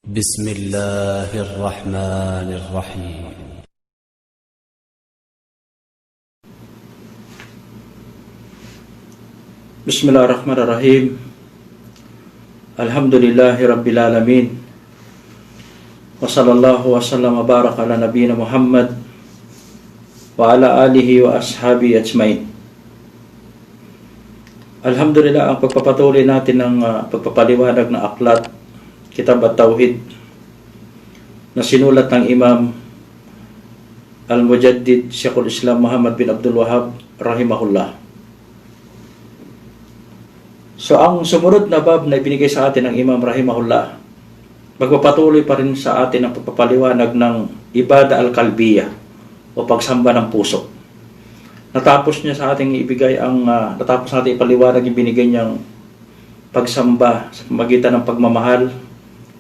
بسم الله الرحمن الرحيم. Bismillahirrahmanirrahim. Alhamdulillahi Rabbil Alamin. Wa sallallahu wa sallam wa baraka ala nabiyina Muhammad wa ala alihi wa ashabi ajmain. Alhamdulillah, ang pagpapatuloy natin ng pagpapaliwanag ng aklat Kitab at-Tauhid na sinulat ng Imam Al-Mujaddid Sheikhul Islam Muhammad bin Abdul Wahhab rahimahullah. So ang sumunod na bab na ibinigay sa atin ng Imam rahimahullah, magpapatuloy pa rin sa atin ang pagpapaliwanag ng ibada al-kalbiyah o pagsamba ng puso. Natapos niya sa ating ibigay natapos natin ipaliwanag yung binigay niyang pagsamba sa magitan ng pagmamahal,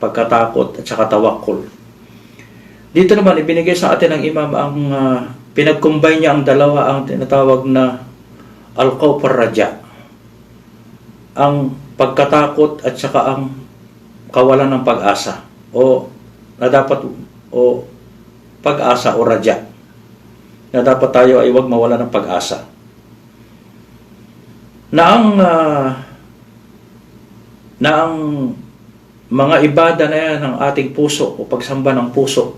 pagkatakot at saka tawakkul. Dito naman ibinigay sa atin ng Imam ang pinag-combine niya ang dalawa, ang tinatawag na al-khawf ar-raja, ang pagkatakot at saka ang kawalan ng pag-asa o pag-asa o raja, na dapat tayo ay huwag mawala ng pag-asa, na ang mga ibada na yan ng ating puso o pagsamba ng puso,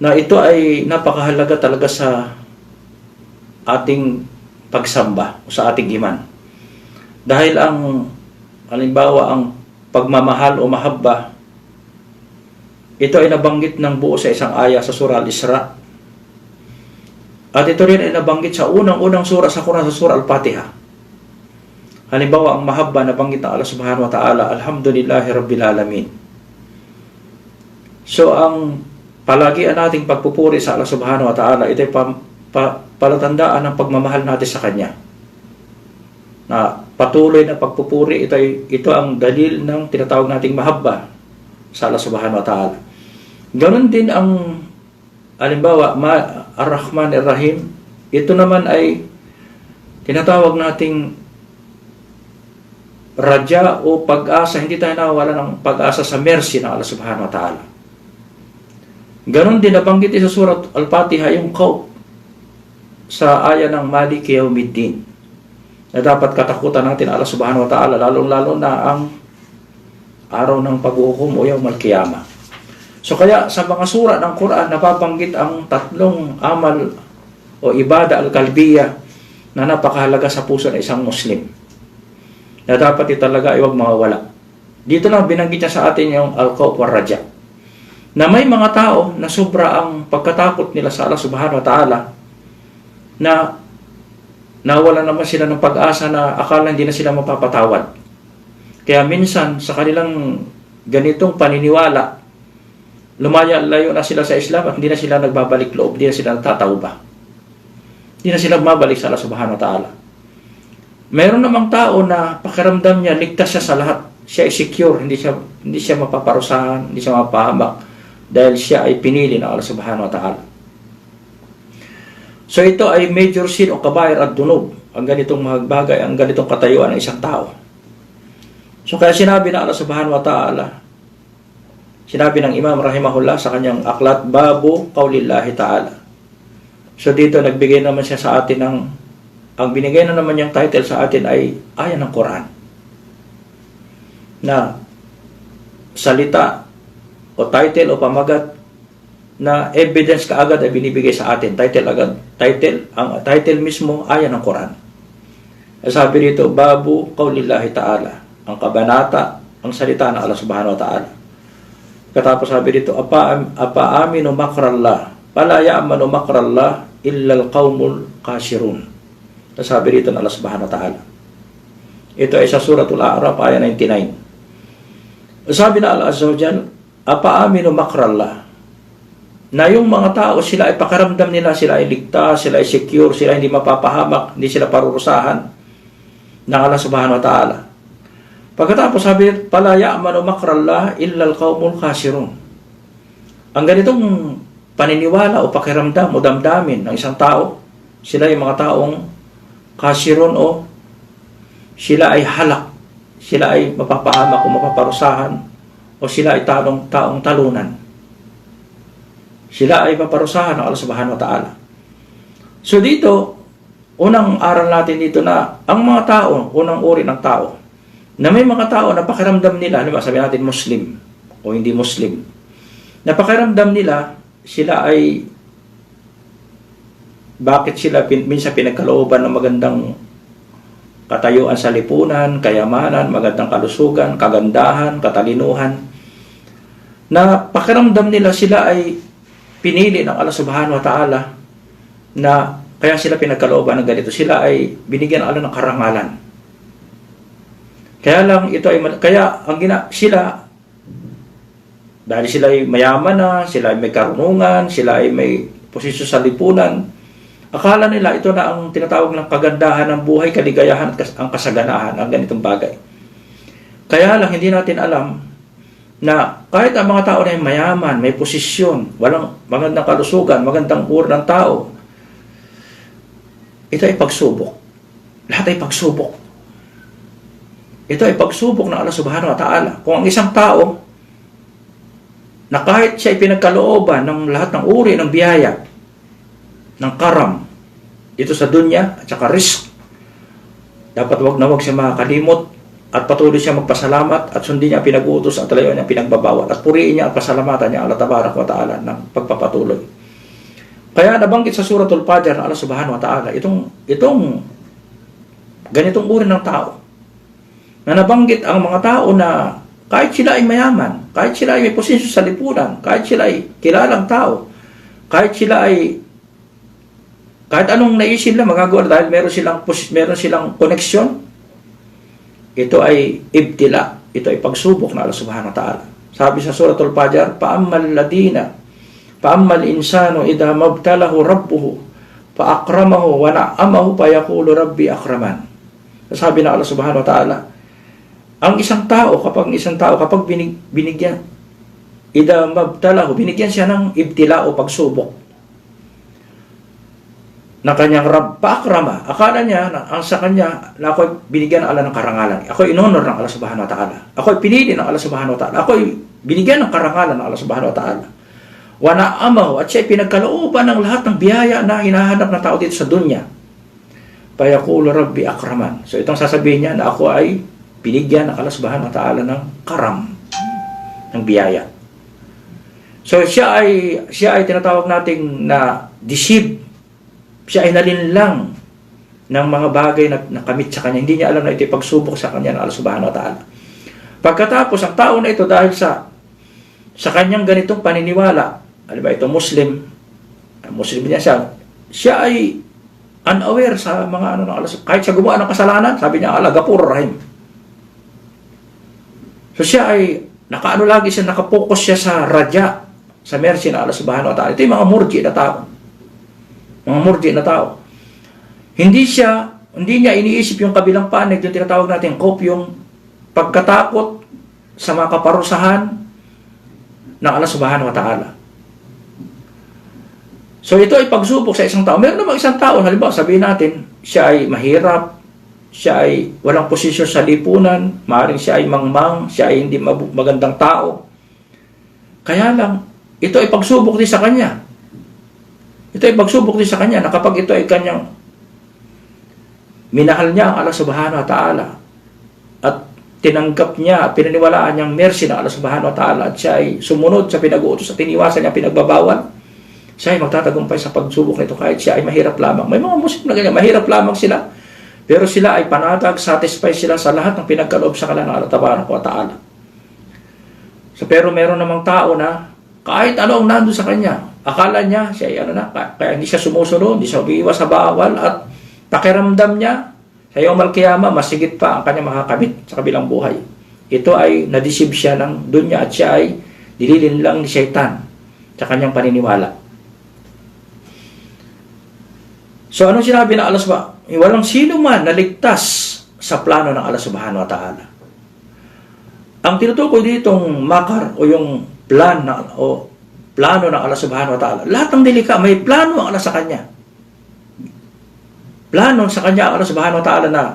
na ito ay napakahalaga talaga sa ating pagsamba o sa ating iman. Dahil halimbawa ang pagmamahal o mahabba, ito ay nabanggit ng buo sa isang aya sa Surah Al-Isra. At ito rin ay nabanggit sa unang-unang surah sa Quran, sa Surah Al-Fatiha. Halimbawa, ang mahabba na banggit ng Allah subhanahu wa ta'ala, Alhamdulillahi Rabbil Alamin. So, ang palagian nating pagpupuri sa Allah subhanahu wa ta'ala, ito ay palatandaan ng pagmamahal natin sa Kanya. Na patuloy na pagpupuri, ito ang dalil ng tinatawag nating mahabba sa Allah subhanahu wa ta'ala. Ganon din ang, halimbawa, Ar-Rahman Ar-Rahim, ito naman ay tinatawag nating raja o pag-asa. Hindi tayo nawawala ng pag-asa sa mercy ng Allah subhanahu wa ta'ala. Ganon din nabanggit sa Surat Al-Fatiha yung khawf sa aya ng Maliki Yawmiddin, na dapat katakutan natin Allah subhanahu wa ta'ala, lalong-lalo na ang araw ng paghuhukom o Yawm al-Qiyamah. So kaya sa mga sura ng Quran napabanggit ang tatlong amal o ibada al-kalbiyah na napakahalaga sa puso ng isang Muslim, na dapat talaga ay huwag mawawala. Dito lang binanggit niya sa atin yung al-khawf war-raja, na may mga tao na sobra ang pagkatakot nila sa Allah subhanahu wa ta'ala, na nawala naman sila ng pag-asa, na akala hindi na sila mapapatawad. Kaya minsan sa kanilang ganitong paniniwala, lumaya-layo na sila sa Islam at hindi na sila nagbabalik loob, hindi na sila nagtatauba, hindi na sila mabalik sa Allah subhanahu wa ta'ala. Meron namang tao na pakiramdam niya ligtas siya sa lahat, siya ay secure, hindi siya mapaparusahan, hindi siya mapahamak, dahil siya ay pinili ng Allah subhanahu wa ta'ala. So ito ay major sin o kabair at dunub, ang ganitong mga bagay, ang ganitong katayuan ng isang tao. So kaya sinabi ng Allah subhanahu wa ta'ala, sinabi ng Imam rahimahullah sa kanyang aklat, Babu Qaulillahi ta'ala. So dito nagbigay naman siya sa atin ang binigay na naman yung title sa atin ay aya ng Quran, na salita o title o pamagat na evidence kaagad ay binibigay sa atin. Ang title mismo, aya ng Quran. Sabi dito, Babu Qaulillahi ta'ala, ang kabanata, ang salita ng Allah subhanahu wa ta'ala. Katapos sabi dito, apa aminu makrallah, fala ya'manu makrallah illa al-qaumul khasirun. Sabi dito ng Allah subhanahu wa ta'ala. Ito ay sa Suratul A'raf, aya 99. Sabi na Allah azza wa jalla, apa aminu makrallah, na yung mga tao, sila ay pakaramdam nila, sila ay ligtas, sila ay secure, sila hindi mapapahamak, hindi sila parurusahan ng Allah subhanahu wa ta'ala. Pagkatapos sabi, pala ya'manu makrallah illa al-qaumul khasirun. Ang ganitong paniniwala o pakiramdam o damdamin ng isang tao, sila ay mga taong khasirun o sila ay halak, sila ay mapapahamak o mapaparusahan o sila ay taong talunan. Sila ay paparusahan ng Allah subhanahu wa ta'ala. So dito, unang aral natin dito na ang mga tao, unang uri ng tao, na may mga tao na pakiramdam nila, ano ba, sabi natin Muslim o hindi Muslim, na pakiramdam nila, sila ay, bakit sila minsan pinagkalooban ng magandang katayuan sa lipunan, kayamanan, magandang kalusugan, kagandahan, katalinuhan, na pakiramdam nila sila ay pinili ng Allah subhanahu wa ta'ala, na kaya sila pinagkalooban ng ganito, sila ay binigyan ng Allah ng karangalan. Kaya lang ito ay, kaya ang sila, dahil sila ay mayaman na, sila ay may karunungan, sila ay may posisyon sa lipunan, akala nila ito na ang tinatawag ng kagandahan ng buhay, kaligayahan at ang kasaganahan, ang ganitong bagay. Kaya lang hindi natin alam na kahit ang mga tao na ay mayaman, may posisyon, walang magandang kalusugan, magandang uri ng tao, ito ay pagsubok. Lahat ay pagsubok. Ito ay pagsubok ng Allah subhanahu wa ta'ala. Kung ang isang tao na kahit siya ay pinagkalooban ng lahat ng uri ng biyaya, ng karam, dito sa dunya at saka risk, dapat wag siya makakalimot at patuloy siya magpasalamat at sundin niya pinag-uutos at talayo niya pinagbabawal at puriin niya at pasalamatan niya Allah tabarak wa ta'ala ng pagpapatuloy. Kaya nabanggit sa Suratul Fajr na Allah subhanahu wa ta'ala itong ganitong uri ng tao, na nabanggit ang mga tao na kahit sila ay mayaman, kahit sila ay may posisyon sa lipunan, kahit sila ay kilalang tao, kahit anong naisip na magagawa dahil meron silang koneksyon, ito ay ibtila, ito ay pagsubok na Allah subhanahu wa ta'ala. Sabi sa Suratul Fajr, Pa'ammal insanu idha mabtalahu rabbuhu fa'akramahu wa na'amahu fayaqulu rabbi akraman. Sabi na Allah subhanahu wa ta'ala, ang isang tao kapag binigyan, idha mabtalahu, binigyan siya ng ibtila o pagsubok na kanyang Rabb, paakrama, akala niya na ang sa kanya na ako'y binigyan ng Allah ng karangalan, ako'y inonor ng Allah subhanahu wa ta'ala, ako'y pinili ng Allah subhanahu wa ta'ala, ako'y binigyan ng karangalan ng Allah subhanahu wa ta'ala, wa na'amahu, at siya'y pinagkalooban ng lahat ng biyaya na hinahanap ng tao dito sa dunya, fayaqulu rabbi akraman. So itong sasabihin niya na ako ay binigyan ng Allah subhanahu wa ta'ala ng karam, ng biyaya. So siya ay tinatawag nating na deceived. Siya ay nalinlang ng mga bagay na nakamit sa kanya. Hindi niya alam na ito pagsubok sa kanya ng Allah subhanahu wa ta'ala. Pagkatapos, ang tao na ito dahil sa kanyang ganitong paniniwala, alam ba ito Muslim niya siya ay unaware sa mga ng Allah. Kahit siya gumawa ng kasalanan, sabi niya, Allah, Gapur Rahim. So siya ay, nakapokus siya sa radya, sa mercy ng Allah subhanahu wa ta'ala. Ito yung mga murji na tao. Hindi niya iniisip yung kabilang panig, yung tinatawag natin yung pagkatakot sa mga kaparusahan ng Allah subhanahu wa ta'ala. So ito ay pagsubok sa isang tao. Meron namang isang tao, halimbawa sabihin natin, siya ay mahirap, siya ay walang posisyon sa lipunan, maaaring siya ay mangmang, siya ay hindi magandang tao. Kaya lang, ito ay pagsubok din sa kanya. Ito ay pagsubok din sa kanya na kapag ito ay kanyang minahal niya ang Allah subhanahu wa ta'ala at tinanggap niya at pinaniwalaan niyang mercy ng Allah subhanahu wa ta'ala at siya ay sumunod sa pinag-uutos at tiniwasan niya pinagbabawal, siya ay magtatagumpay sa pagsubok nito kahit siya ay mahirap lamang. May mga Muslim na ganyan, mahirap lamang sila, pero sila ay panatag, satisfied sila sa lahat ng pinagkaloob sa kanila ng Allah tabarak wa ta'ala. So, pero meron namang tao na kahit ano ang nandun sa kanya, akala niya siya ay kaya hindi siya sumusunod, hindi siya umiiwas sa bawal at pakiramdam niya sa Yawm al-Qiyamah mas higit pa ang kanyang makakamit sa kabilang buhay. Ito ay nadeceive siya ng dunya at siya ay dililin lang ni Shaitan sa kanyang paniniwala. So anong sinabi ng Allah subhanahu? Walang sino man naligtas sa plano ng Allah subhanahu wa ta'ala. Ang tinutukoy ditong makar o yung plano ng Allah subhanahu wa ta'ala. Lahat ng dilika, may plano ang Allah sa kanya. Plano sa kanya ang Allah subhanahu wa ta'ala na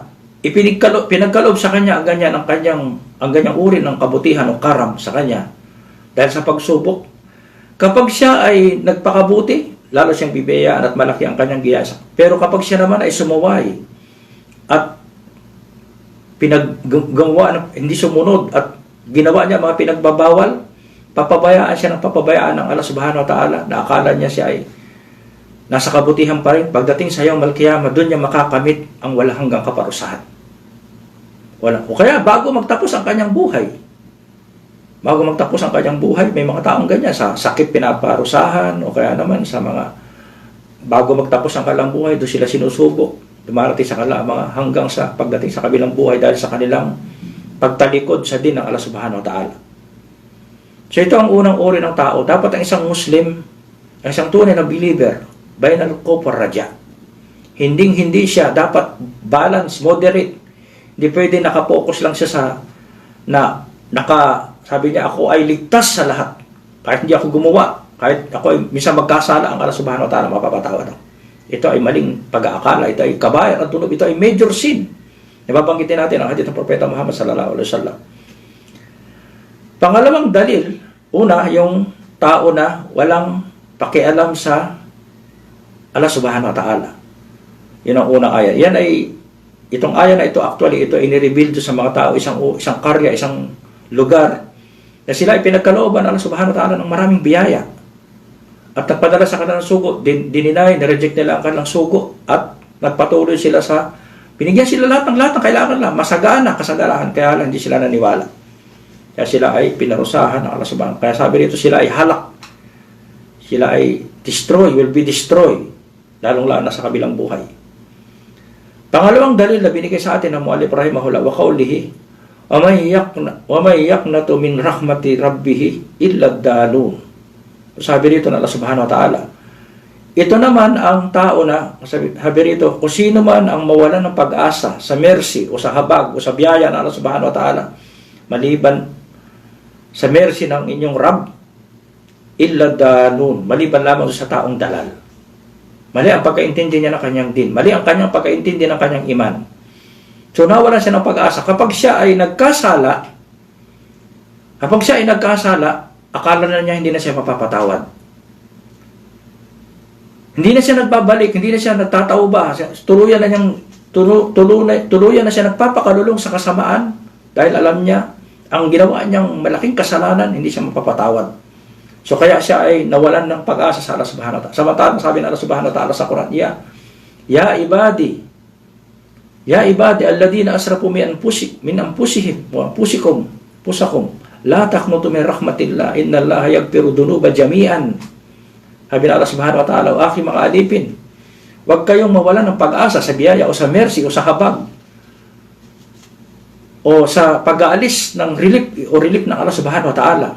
pinagkaloob sa kanya ang ganyang uri ng kabutihan o karam sa kanya dahil sa pagsubok. Kapag siya ay nagpakabuti, lalo siyang bibiyayaan at malaki ang kanyang giyasa. Pero kapag siya naman ay sumuway at hindi sumunod at ginawa niya mga pinagbabawal, papabayaan siya ng papabayaan ng Allah subhanahu wa ta'ala na akala niya siya ay nasa kabutihan pa rin. Pagdating sa iyong Malkiyama, doon niya makakamit ang wala hanggang kaparusahan. O kaya bago magtapos ang kanyang buhay, may mga taong ganyan, sa sakit pinaparusahan, o kaya naman sa bago magtapos ang kanilang buhay, doon sila sinusubok, dumarating sa kanila mga hanggang sa pagdating sa kabilang buhay dahil sa kanilang pagtalikod sa din ng Allah subhanahu wa ta'ala. So ito ang unang uri ng tao. Dapat ang isang Muslim, ang isang tunay na believer, bainal khawf war raja. Hindi siya dapat balance, moderate. Hindi pwede nakapokus lang siya sabi niya, ako ay ligtas sa lahat. Kahit hindi ako gumawa, kahit ako ay minsan magkasala, ang Allah subhanahu wa ta'ala mapapatawad ako. Ito ay maling pag-aakala, ito ay kabayan at tunod, ito ay major sin. Nababanggitin natin ang hadith ng Propeta Muhammad sallallahu alaihi wasallam. Pangalawang dalil, una, yung tao na walang pakialam sa Allah subhanahu wa ta'ala. Yun ang unang ayat. Itong ayat na ito, actually, ito inireveal sa mga tao, isang karya, isang lugar, na sila ay pinagkalooban ng Allah subhanahu wa ta'ala ng maraming biyaya. At nagpadala sa kanilang sugo, dininay, nireject nila ang kanilang sugo, at nagpatuloy sila binigyan sila lahat ng kailangan nila, masagaan na kasagalahan, kaya lang hindi sila naniwala. Kaya sila ay pinarusahan ng Allah subhanahu wa ta'ala. Kaya sabi rito, sila ay halak. Sila ay will be destroyed, lalong-lalo na sa kabilang buhay. Pangalawang dalil na binigay sa atin ng mu'allif rahimahullah wa qawlihi, wa may yaqnatu min rahmati rabbih illa ad-dalun. Sabi rito ng Allah subhanahu wa ta'ala, ito naman ang tao na, sabi rito, kung sino man ang mawalan ng pag-asa sa mercy o sa habag o sa biyaya ng Allah subhanahu wa ta'ala, maliban sa mercy ng inyong Rabb, illa dalun, maliban lamang sa taong dalal. Mali ang pagkaintindi niya ng kanyang din. Mali ang kanyang pagkaintindi ng kanyang iman. So nawalan siya ng pag-asa. Kapag siya ay nagkasala, akala na niya hindi na siya mapapatawad. Hindi na siya nagbabalik, hindi na siya nagtatauba. Tuluyan na siya nagpapakalulong sa kasamaan dahil alam niya ang ginawa niyang malaking kasalanan, hindi siya mapapatawad. So kaya siya ay nawalan ng pag-asa sa Allah subhanahu wa ta'ala. Samantalang sabi ng Allah subhanahu wa ta'ala sa Quran, Ya ibadi alladhina asrafu min anfusihim wa anfusakum la taqnatu min rahmatillah innallaha yaghfiru dhunuba jami'an. Sabi ng Allah subhanahu wa ta'ala, o aking mga alipin, huwag kayong mawalan ng pag-asa sa biyaya o sa mercy o sa habag o sa pag-aalis ng relief ng Allah subhanahu wa ta'ala.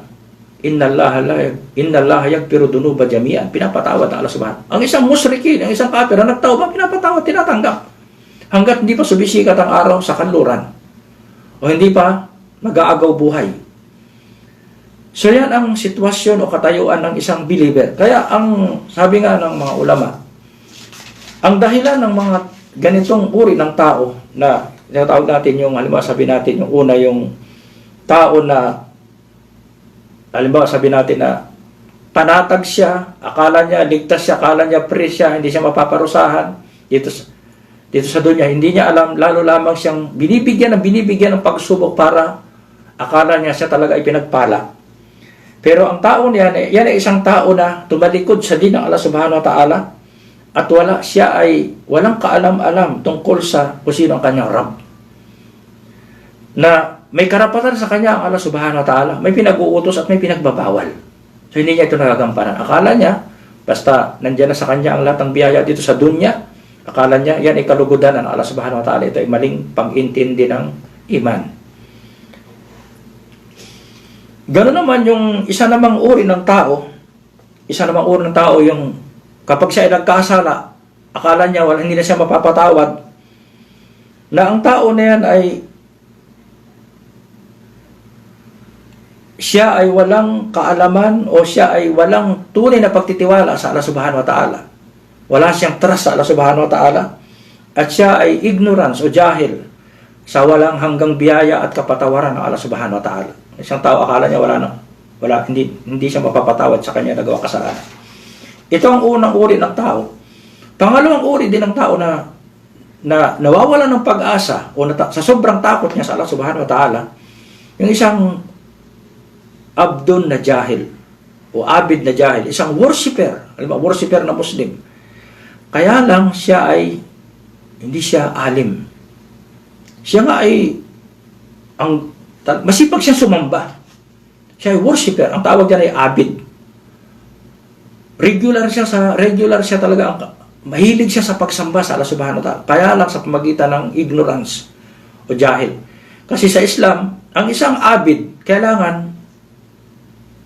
Innallaha yaghfiru dhunuba jami'an. Pinapatawad ng Allah subhanahu. Ang isang musrikin, ang isang kafir na nagtauba, pinapatawad, tinatanggap. Hanggat hindi pa sumisikat ang araw sa kanluran o hindi pa mag-aagaw buhay. So yan ang sitwasyon o katayuan ng isang believer. Kaya ang sabi nga ng mga ulama, ang dahilan ng mga ganitong uri ng tao na tinatawag natin yung, halimbawa sabi natin yung una, yung tao na halimbawa sabi natin na panatag siya, akala niya ligtas siya, akala niya free siya, hindi siya mapaparusahan dito sa dunya, hindi niya alam, lalo lamang siyang binibigyan ng pagsubok para akala niya siya talaga ay pinagpala. Pero ang tao niyan, yan ay isang tao na tumalikod sa din ng Allah subhanahu wa ta'ala at siya ay walang kaalam-alam tungkol sa kung sino ang kanyang Rabb. Na may karapatan sa kanya ang Allah subhanahu wa ta'ala, may pinag-uutos at may pinagbabawal. So hindi niya ito nagagampanan. Akala niya, basta nandiyan na sa kanya ang lahat ng biyaya dito sa dunya, akala niya yan ay kalugudan ng Allah subhanahu wa ta'ala. Ito ay maling pag-intindi ng iman. Ganoon naman yung isa namang uri ng tao, yung kapag siya ay nagkasala, akala niya hindi na siya mapapatawad, na ang tao na yan ay siya ay walang kaalaman o siya ay walang tunay na pagtitiwala sa Allah subhanahu wa ta'ala. Wala siyang trust sa Allah subhanahu wa ta'ala at siya ay ignorance o jahil. sa walang hanggang biyaya at kapatawaran ng Allah subhanahu wa ta'ala. Isang tao akala niya hindi siya mapapatawad sa kanya nagawa kasalanan. Ito ang unang uri ng tao. Pangalawang uri din ng tao na nawawala ng pag-asa o sa sobrang takot niya sa Allah subhanahu wa ta'ala, yung isang abdun na jahil o abid na jahil, isang worshiper, worshiper na Muslim. Kaya lang hindi siya alim. Siya nga ay masipag siya sumamba. Siya ay worshiper. Ang tawag niya ay abid. Regular siya talaga. Mahilig siya sa pagsamba sa Allah subhanahu wa ta'ala. Kaya lang sa pamagitan ng ignorance o jahil. Kasi sa Islam, ang isang abid, kailangan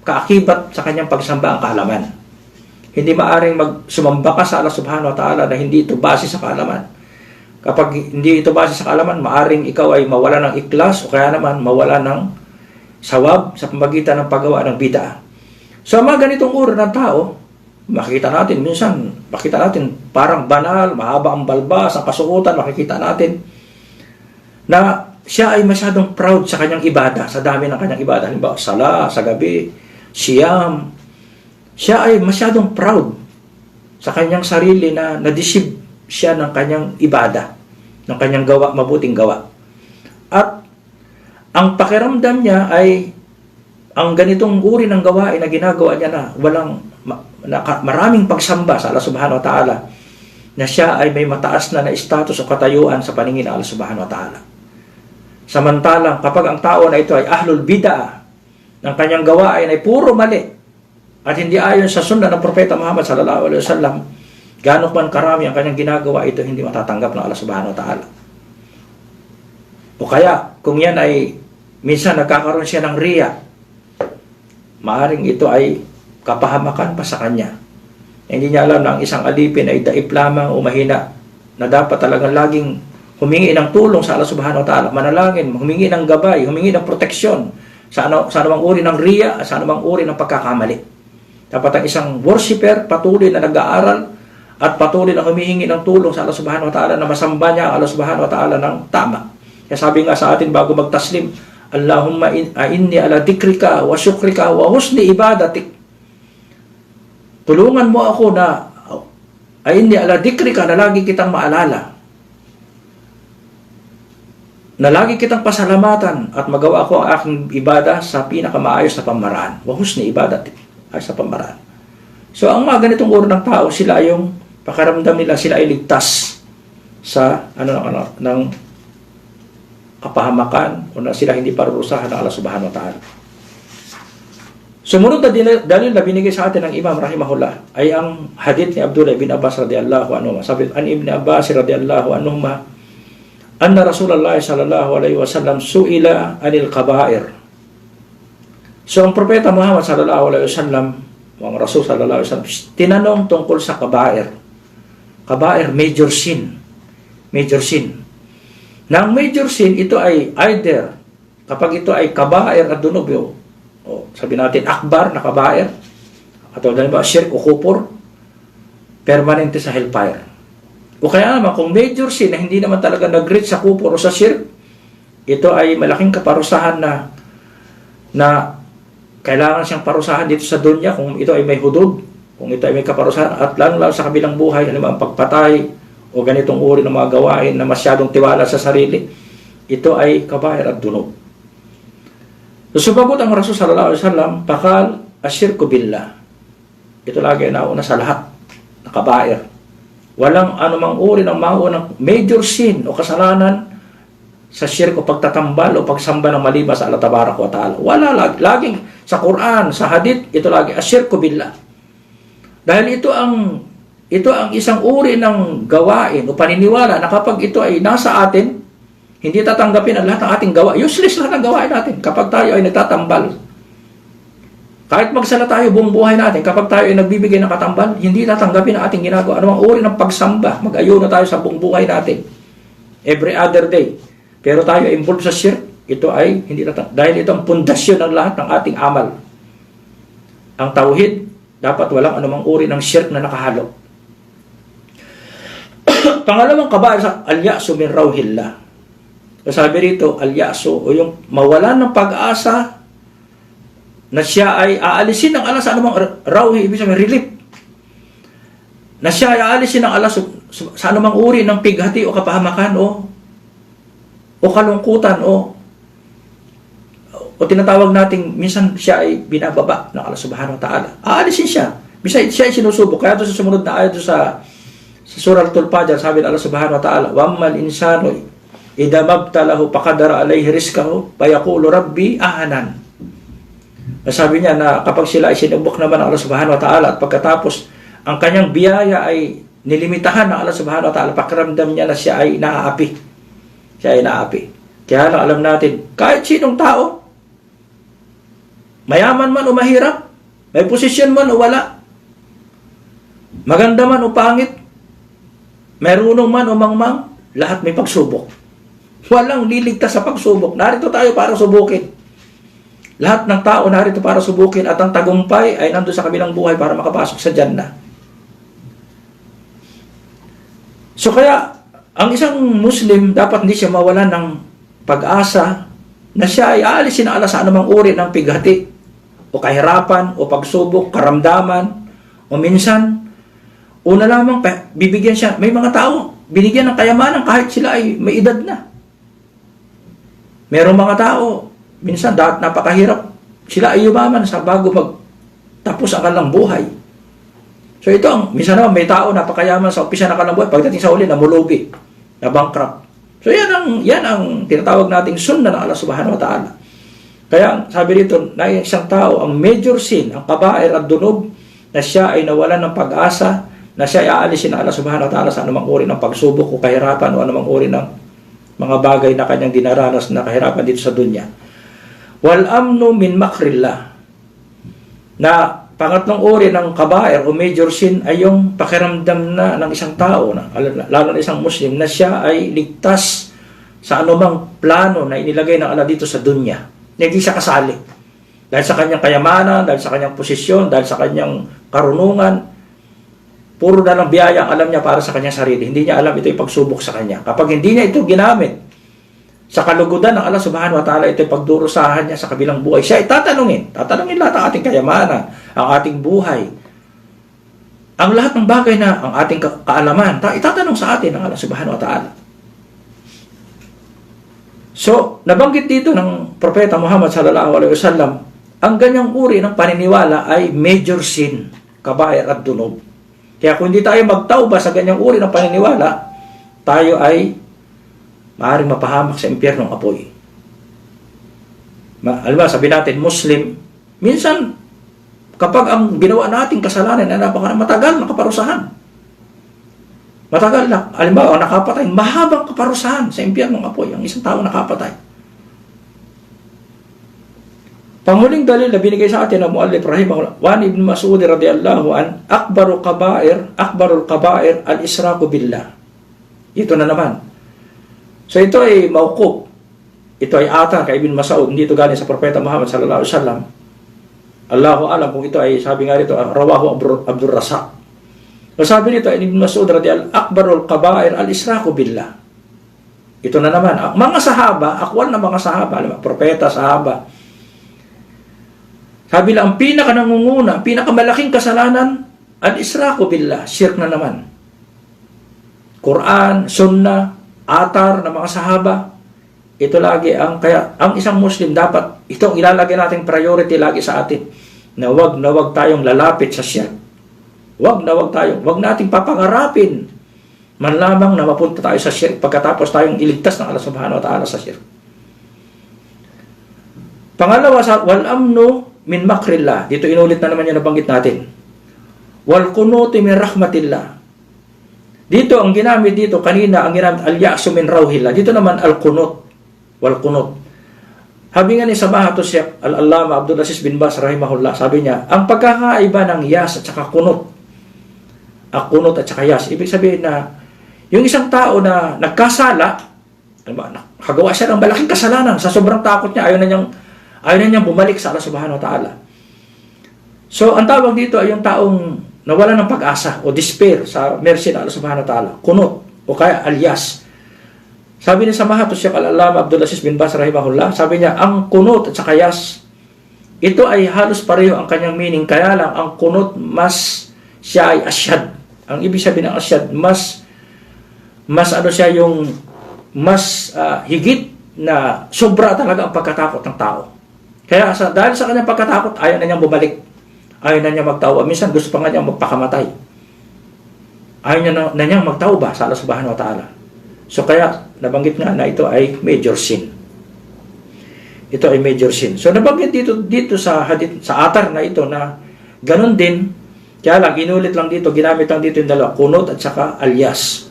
kaakibat sa kanyang pagsamba ang kaalaman. Hindi maaring sumamba ka sa Allah subhanahu wa ta'ala na hindi ito base sa kaalaman. Kapag hindi ito base sa kaalaman, maaring ikaw ay mawala ng ikhlas o kaya naman mawala ng sawab sa pamagitan ng paggawa ng bid'ah. So, mga ganitong uri ng tao, makikita natin parang banal, mahaba ang balbas, ang kasuotan, makikita natin na siya ay masyadong proud sa kanyang ibada, sa dami ng kanyang ibada. Halimbawa, sala, sa gabi, siyam. Siya ay masyadong proud sa kanyang sarili na na-deceive siya ng kanyang ibada, ng kanyang gawa, mabuting gawa. At ang pakiramdam niya ay ang ganitong uri ng gawain na ginagawa niya na maraming pagsamba sa Allah subhanahu wa ta'ala, na siya ay may mataas na status o katayuan sa paningin ng Allah subhanahu wa ta'ala. Samantalang kapag ang tao na ito ay ahlul bid'ah, ng kanyang gawain ay puro mali at hindi ayon sa sunna ng Propeta Muhammad sallallahu alaihi wasallam, gaano man karami ang kanyang ginagawa, ito hindi matatanggap ng Allah subhanahu wa ta'ala. O kaya, kung yan ay minsan nagkakaroon siya ng riya, maaring ito ay kapahamakan pa sa kanya. Hindi niya alam na ang isang alipin ay daip lamang o mahina, na dapat talagang laging humingi ng tulong sa Allah subhanahu wa ta'ala, manalangin, humingi ng gabay, humingi ng proteksyon sa anumang uri ng riya, sa anumang uri ng pagkakamali. Dapat ang isang worshiper patuloy na nag-aaral at patuloy na humihingi ng tulong sa Allah subhanahu wa ta'ala, na masamba niya ang Allah subhanahu wa ta'ala ng tama. Kaya sabi nga sa atin bago magtaslim, Allahumma inni ala dikrika wa syukrika wa husni ibadatik. Tulungan mo ako na inni ala dikrika, na lagi kitang maalala, na lagi kitang pasalamatan at magawa ko ang aking ibada sa pinakamaayos na pamaraan. Wa husni ibadatik, ay sa pamaraan. So ang mga ganitong uri ng tao, sila yung pakaramdam nila sila ay ligtas sa ng kapahamakan o na sila hindi parurusahan ng Allah subhanahu wa ta'ala. Sumunod na dalil na binigay sa atin ng Imam rahimahullah ay ang hadith ni Abdullah bin Abbas radhiyallahu anhu. Sabi an Ibn Abbas radhiyallahu anhu anna Rasulullah sallallahu alaihi wasallam suila anil kaba'ir. So ang propeta Muhammad sallallahu alaihi wasallam, ang Rasul sallallahu alaihi wasallam, tinanong tungkol sa kaba'ir. Kaba'ir, major sin. Major sin. Na ang major sin, ito ay either, kapag ito ay kaba'ir at dunub, sabi natin, akbar na kaba'ir, at halimbawa, shirk o kufur, permanente sa hellfire. O kaya naman, kung major sin na hindi naman talaga nag-reach sa kufur o sa shirk, ito ay malaking kaparusahan na kailangan siyang parusahan dito sa dunya kung ito ay may hudud, kung ito ay may kaparusahan, at lalo sa kabilang buhay, halimbawa ang pagpatay o ganitong uri ng mga gawain na masyadong tiwala sa sarili, ito ay kabair at dunub. So, sumagot ang Rasul sallallahu alaihi wasallam, pakal asyirku billah. Ito lagi nauna sa lahat na kabair. Walang anumang uri ng maunang major sin o kasalanan sa shirk o pagtatambal o pagsamba ng maliban sa Allah tabarak wa ta'ala. Wala, laging sa Quran, sa hadith, ito lagi asyirku billah. Dahil ito ang isang uri ng gawain o paniniwala na kapag ito ay nasa atin, hindi tatanggapin ang lahat ng ating gawa. Useless lahat ng gawain natin kapag tayo ay nagtatambal. Kahit magsala tayo buong buhay natin, kapag tayo ay nagbibigay ng katambal, hindi tatanggapin ang ating ginagawa. Anumang uri ng pagsamba, mag-ayuno tayo sa buong buhay natin. Every other day. Pero tayo ay involved sa shirk, ito ay hindi tatanggapin. Dahil ito ang pundasyon ng lahat ng ating amal. Ang tauhid, dapat walang anumang uri ng shirk na nakahalo. Pangalawang kabair sa al-ya'su min rawhillah. So sabi rito, al-ya'su, o yung mawalan ng pag-asa na siya ay aalisin ng Allah sa anumang rawhi, ibig sabihin relief. Na siya ay aalisin ng Allah sa anumang uri ng pighati o kapahamakan o kalungkutan o tinatawag nating minsan siya ay binababa ng Allah subhanahu wa ta'ala. Aalisin siya. Bisa siya ay sinusubok. Kaya ito sa sumunod na ayat sa Surah Al-Fajr, sabi ng Allah subhanahu wa ta'ala, وَأَمَّا الْإِنسَانُ إِذَا مَبْتَلَهُ فَقَدَرَ عَلَيْهِ رِزْقَهُ فَيَقُولُ رَبِّي أَهَنَنِ. Sabi niya na kapag sila ay sinubok naman ng Allah subhanahu wa ta'ala at pagkatapos ang kanyang biyaya ay nilimitahan ng Allah subhanahu wa ta'ala, pakiramdam niya na siya ay naaapi. Siya ay naaapi. Kaya lang alam natin, kahit sinong tao, mayaman man o mahirap, may posisyon man o wala, maganda man o pangit, merunong man o mangmang, lahat may pagsubok. Walang liligtas sa pagsubok. Narito tayo para subukin. Lahat ng tao narito para subukin at ang tagumpay ay nandun sa kabilang buhay para makapasok sa Jannah. So kaya, ang isang Muslim dapat hindi siya mawalan ng pag-asa na siya ay aalisin ng Allah sa anumang uri ng pighati o kahirapan o pagsubok, karamdaman o minsan una lamang bibigyan siya. May mga tao binigyan ng kayamanan kahit sila ay may edad na. Merong mga tao minsan dahil napakahirap sila ay yumaman sa bago magtapos ang kanilang buhay. So ito ang minsan naman may tao napakayaman sa umpisa ng kanilang buhay, pagdating sa huli namulugi, na bankrupt. So yan ang tinatawag nating sunna ng Allah subhanahu wa ta'ala. Kaya sabi dito na isang tao, ang major sin, ang kabair at dunub, na siya ay nawalan ng pag-asa, na siya ay aalisin ng Allah subhanahu wa ta'ala sa anumang uri ng pagsubok o kahirapan o anumang uri ng mga bagay na kanyang dinaranas na kahirapan dito sa dunya. Wal amnu min makrillah, na pangatlong uri ng kabair o major sin ay yung pakiramdam na ng isang tao, lalo na isang Muslim, na siya ay ligtas sa anumang plano na inilagay ng Allah dito sa dunya. Hindi siya kasali. Dahil sa kanyang kayamanan, dahil sa kanyang posisyon, dahil sa kanyang karunungan, puro na lang biyaya ang alam niya para sa kanyang sarili. Hindi niya alam ito yung pagsubok sa kanya. Kapag hindi niya ito ginamit sa kalugudan ng Allah subhanahu wa ta'ala, ito yung pagdurusahan niya sa kabilang buhay. Siya ay tatanungin lahat ang ating kayamanan, ang ating buhay, ang lahat ng bagay na ang ating kaalaman, itatanong sa atin ng Allah subhanahu wa ta'ala. So, nabanggit dito ng Propeta Muhammad sallallahu alaihi wasallam, ang ganyang uri ng paniniwala ay major sin, kabair at dunub. Kaya kung hindi tayo magtauba sa ganyang uri ng paniniwala, tayo ay maaaring mapahamak sa impyernong apoy. Alam mo, sabi natin, Muslim, minsan, kapag ang ginawa nating kasalanan ay matagal na kaparusahan. Matagal na, alimbawa, nakapatay, mahabang kaparusahan sa impyernong apoy, ang isang tao nakapatay. Panghuling dalil na binigay sa atin ng Muallif rahimahullah, Wan ibn Mas'ud radhiyallahu an, akbarul kabair al-israku billah. Ito na naman. So ito ay mauqub. Ito ay ata kay Ibn Mas'ud, hindi ito galing sa Propeta Muhammad sallallahu alaihi wasallam. Allahu alam kung ito ay, sabi nga rito, rawahu Abdul Rasak. So sabi nito, Ibn Mas'ud radhiyallahu akbarul kabair al-israku billah. Ito na naman, mga sahaba, akwal na mga sahaba, propeta, sahaba. Sabi lang, ang pinaka-nangunguna, pinakamalaking kasalanan, al-israku billah, shirk na naman. Quran, sunnah, atar ng mga sahaba, ito lagi kaya ang isang Muslim dapat, itong ilalagay nating priority lagi sa atin, na wag tayong lalapit sa shirk. Wag nating papangarapin man lamang na mapunta tayo sa shirk pagkatapos tayong iligtas ng Allah subhanahu wa ta'ala sa shirk. Pangalawa, wal amnu min makrillah. Dito inulit na naman yung nabanggit natin. Wal kunuti min rahmatillah. Dito, ang ginamit dito, kanina, ang ginamit, al-ya'su min rawhillah. Dito naman, al-kunut. Wal-kunut. Sabi nga ni Samahatul Syekh Al-Allama Abdul Aziz bin Baz rahimahullah, sabi niya, ang pagkakaiba ng yas at saka kunut, kunut at saka yas, ibig sabihin na, yung isang tao na nagkasala, nakagawa siya ng malaking kasalanan, sa sobrang takot niya, ayaw na niyang bumalik sa Allah subhanahu wa ta'ala. So, ang tawag dito ay yung taong nawala ng pag-asa o despair sa mercy ng Allah subhanahu wa ta'ala. Kunut o kaya alias. Sabi ni Samahat Syekh Al-Allama Abdul Aziz bin Baz rahimahullah, sabi niya, ang kunut at saka yas, ito ay halos pareho ang kanyang meaning, kaya lang ang kunut mas siya ay asyad. Ang ibig sabihin ng asyad, mas ano siya, yung mas higit na sobra talaga ang pagkatakot ng tao. Kaya dahil sa kanyang pagkatakot, ayaw na niyang bumalik. Ayaw na niyang magtauba. Minsan gusto pa nga niyang magpakamatay. Ayaw niya na niyang magtauba sa Allah subhanahu wa ta'ala. So kaya, nabanggit nga na ito ay major sin. Ito ay major sin. So nabanggit dito sa hadith, sa atar na ito na ganun din, kaya lang, inulit lang dito, ginamit lang dito yung dalawa, kunut at saka alyas.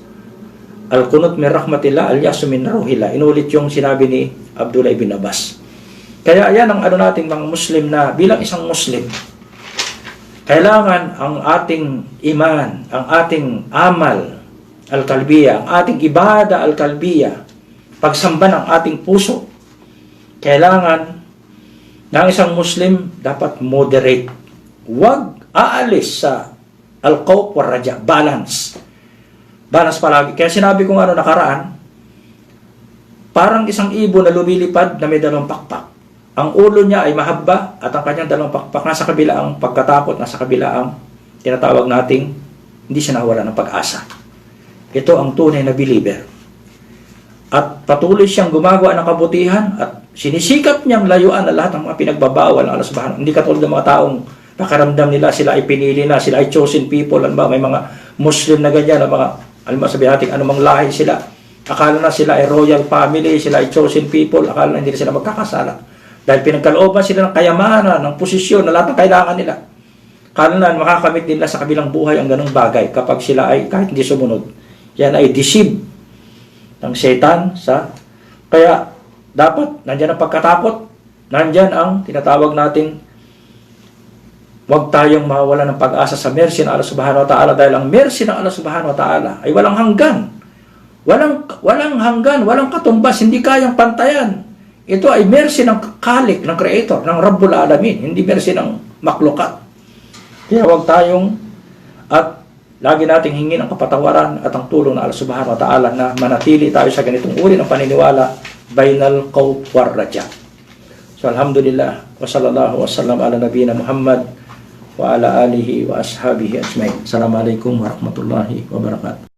Al-kunut min rahmatillah, alyas min ruhillah. Inulit yung sinabi ni Abdullah ibn Abbas. Kaya yan ang nating mga Muslim na bilang isang Muslim, kailangan ang ating iman, ang ating amal al-kalbiya, ang ating ibada al-kalbiya, pagsamba ng ating puso, kailangan ng isang Muslim dapat moderate. Huwag aalis sa al-khawf wa raja, balance. Balance palagi. Kaya sinabi ko nga nakaraan, parang isang ibon na lumilipad na may dalawang pakpak. Ang ulo niya ay mahaba at ang kanyang dalawang pakpak nasa kabila ang pagkatakot, nasa kabila ang tinatawag nating hindi siya nawala ng pag-asa. Ito ang tunay na believer. At patuloy siyang gumagawa ng kabutihan at sinisikap niyang layuan na lahat ng mga pinagbabawal ng Allah subhanahu. Hindi katulad ng mga taong nakaramdam nila, sila ay pinili na, sila ay chosen people. May mga Muslim na ganyan, mga, sabihin natin, anumang lahi sila. Akala na sila ay royal family, sila ay chosen people, akala na hindi sila magkakasala. Dahil pinagkalooban sila ng kayamanan, ng posisyon, na lahat ng kailangan nila. Akala na makakamit nila sa kabilang buhay ang ganung bagay kapag sila ay kahit hindi sumunod. Yan ay deceive ng Satan. Kaya dapat, nandyan ang pagkatakot, nandyan ang tinatawag nating huwag tayong mawala ng pag-asa sa mercy ng Allah subhanahu wa ta'ala, dahil ang mercy ng Allah subhanahu wa ta'ala ay walang hanggan. Walang hanggan, walang katumbas, hindi kayang pantayan. Ito ay mercy ng Khalik, ng Creator, ng Rabbul Alamin, hindi mercy ng maklukat. Kaya huwag tayong, at lagi nating hingin ang kapatawaran at ang tulong ng Allah subhanahu wa ta'ala na manatili tayo sa ganitong uri ng paniniwala, bainal khawf war raja. So alhamdulillah, wa sallallahu wa sallam ala nabiyina Muhammad wa ala alihi wa ashabihi ajmain. Assalamualaikum warahmatullahi wabarakatuh.